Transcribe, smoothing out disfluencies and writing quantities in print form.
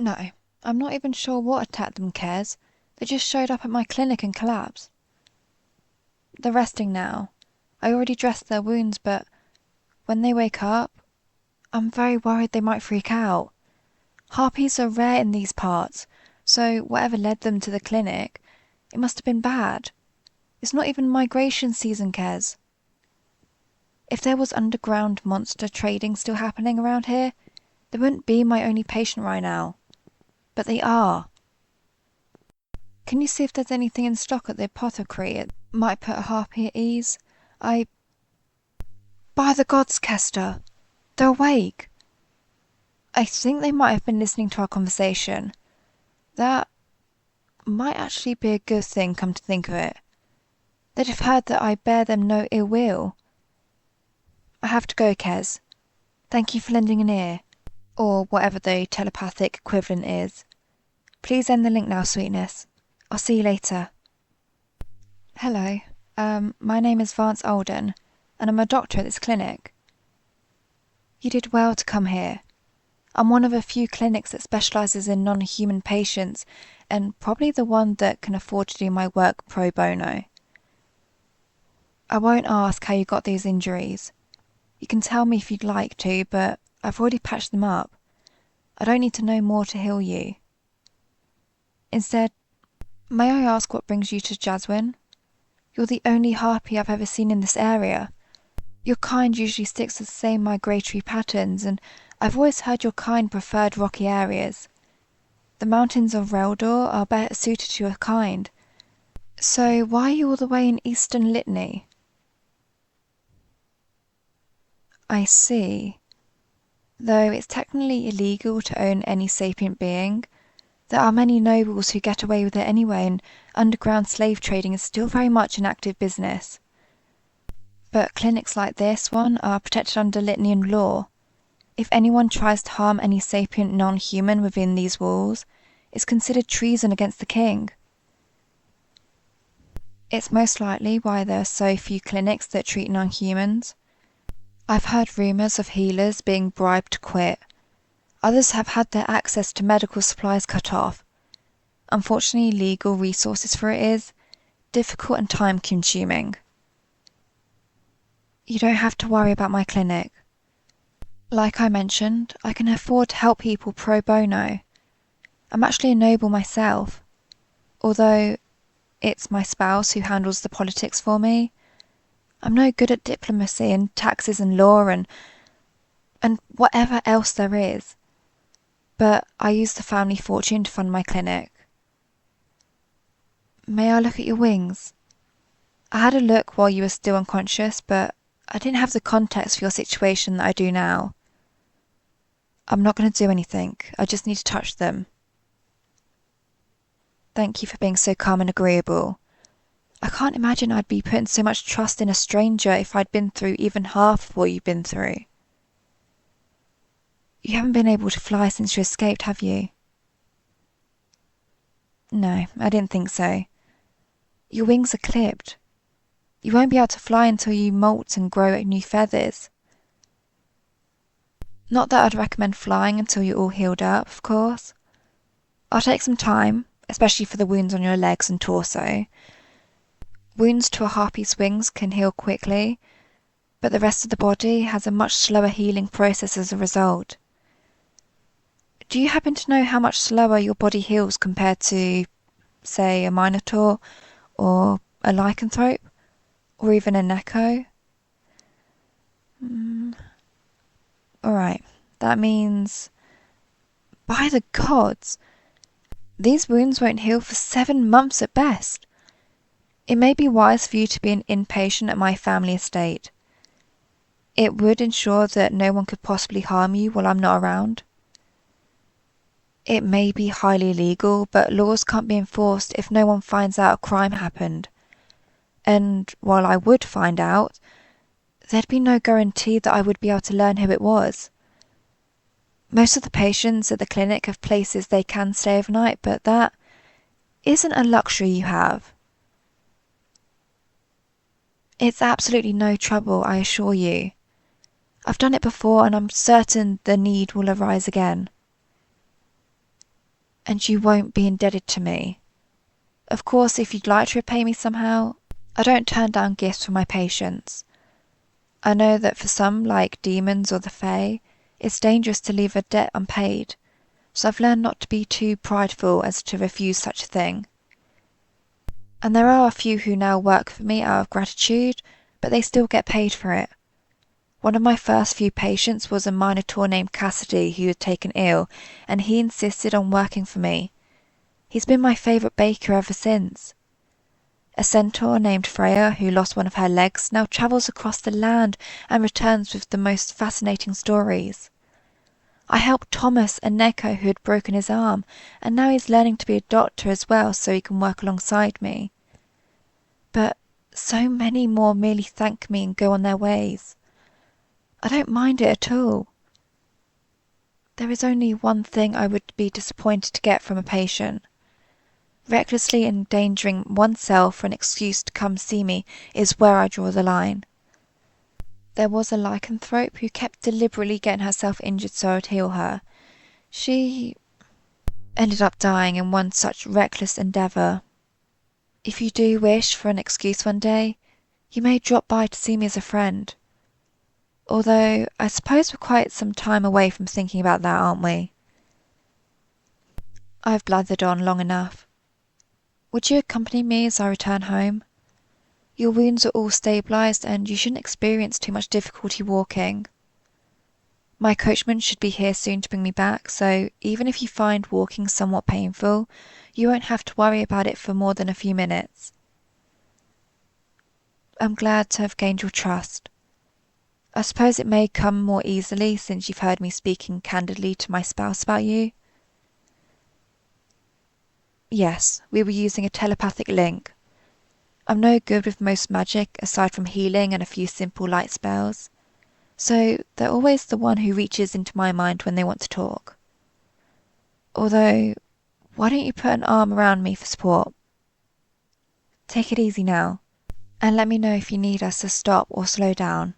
No, I'm not even sure what attacked them, Kez. They just showed up at my clinic and collapsed. They're resting now. I already dressed their wounds, but when they wake up, I'm very worried they might freak out. Harpies are rare in these parts, so whatever led them to the clinic, it must have been bad. It's not even migration season, Kez. If there was underground monster trading still happening around here, they wouldn't be my only patient right now. But they are. Can you see if there's anything in stock at the apothecary? It might put a harpy at ease. I... By the gods, Kester! They're awake! I think they might have been listening to our conversation. That might actually be a good thing, come to think of it. They'd have heard that I bear them no ill will. I have to go, Kez. Thank you for lending an ear. Or whatever the telepathic equivalent is. Please end the link now, sweetness. I'll see you later. Hello. My name is Vance Alden, and I'm a doctor at this clinic. You did well to come here. I'm one of a few clinics that specialises in non-human patients, and probably the one that can afford to do my work pro bono. I won't ask how you got these injuries. You can tell me if you'd like to, but I've already patched them up. I don't need to know more to heal you. Instead, may I ask what brings you to Jaswin? You're the only harpy I've ever seen in this area. Your kind usually sticks to the same migratory patterns, and I've always heard your kind preferred rocky areas. The mountains of Reldor are better suited to your kind. So why are you all the way in Eastern Litany? I see. Though it's technically illegal to own any sapient being, there are many nobles who get away with it anyway, and underground slave trading is still very much an active business. But clinics like this one are protected under Litanian law. If anyone tries to harm any sapient non-human within these walls, it's considered treason against the king. It's most likely why there are so few clinics that treat non-humans. I've heard rumours of healers being bribed to quit. Others have had their access to medical supplies cut off. Unfortunately, legal resources for it is difficult and time-consuming. You don't have to worry about my clinic. Like I mentioned, I can afford to help people pro bono. I'm actually a noble myself, although it's my spouse who handles the politics for me. I'm no good at diplomacy and taxes and law and whatever else there is. But I use the family fortune to fund my clinic. May I look at your wings? I had a look while you were still unconscious, but I didn't have the context for your situation that I do now. I'm not going to do anything. I just need to touch them. Thank you for being so calm and agreeable. I can't imagine I'd be putting so much trust in a stranger if I'd been through even half of what you've been through. You haven't been able to fly since you escaped, have you? No, I didn't think so. Your wings are clipped. You won't be able to fly until you molt and grow new feathers. Not that I'd recommend flying until you're all healed up, of course. I'll take some time, especially for the wounds on your legs and torso. Wounds to a harpy's wings can heal quickly, but the rest of the body has a much slower healing process as a result. Do you happen to know how much slower your body heals compared to, say, a minotaur, or a lycanthrope, or even a neko? Alright, that means... By the gods! These wounds won't heal for 7 months at best. It may be wise for you to be an inpatient at my family estate. It would ensure that no one could possibly harm you while I'm not around. It may be highly illegal, but laws can't be enforced if no one finds out a crime happened. And while I would find out, there'd be no guarantee that I would be able to learn who it was. Most of the patients at the clinic have places they can stay overnight, but that isn't a luxury you have. It's absolutely no trouble, I assure you. I've done it before, and I'm certain the need will arise again. and you won't be indebted to me. Of course, if you'd like to repay me somehow, I don't turn down gifts from my patients. I know that for some, like demons or the Fae, it's dangerous to leave a debt unpaid, so I've learned not to be too prideful as to refuse such a thing. And there are a few who now work for me out of gratitude, but they still get paid for it. One of my first few patients was a Minotaur named Cassidy who had taken ill, and he insisted on working for me. He's been my favourite baker ever since. A centaur named Freya, who lost one of her legs, now travels across the land and returns with the most fascinating stories. I helped Thomas and Neko, who had broken his arm, and now he's learning to be a doctor as well so he can work alongside me. But so many more merely thank me and go on their ways. I don't mind it at all. There is only one thing I would be disappointed to get from a patient. Recklessly endangering oneself for an excuse to come see me is where I draw the line. There was a lycanthrope who kept deliberately getting herself injured so I'd heal her. She ended up dying in one such reckless endeavour. If you do wish for an excuse one day, you may drop by to see me as a friend. Although, I suppose we're quite some time away from thinking about that, aren't we? I've blathered on long enough. Would you accompany me as I return home? Your wounds are all stabilised and you shouldn't experience too much difficulty walking. My coachman should be here soon to bring me back, so even if you find walking somewhat painful, you won't have to worry about it for more than a few minutes. I'm glad to have gained your trust. I suppose it may come more easily since you've heard me speaking candidly to my spouse about you. Yes, we were using a telepathic link. I'm no good with most magic aside from healing and a few simple light spells, so they're always the one who reaches into my mind when they want to talk. Although, why don't you put an arm around me for support? Take it easy now, and let me know if you need us to stop or slow down.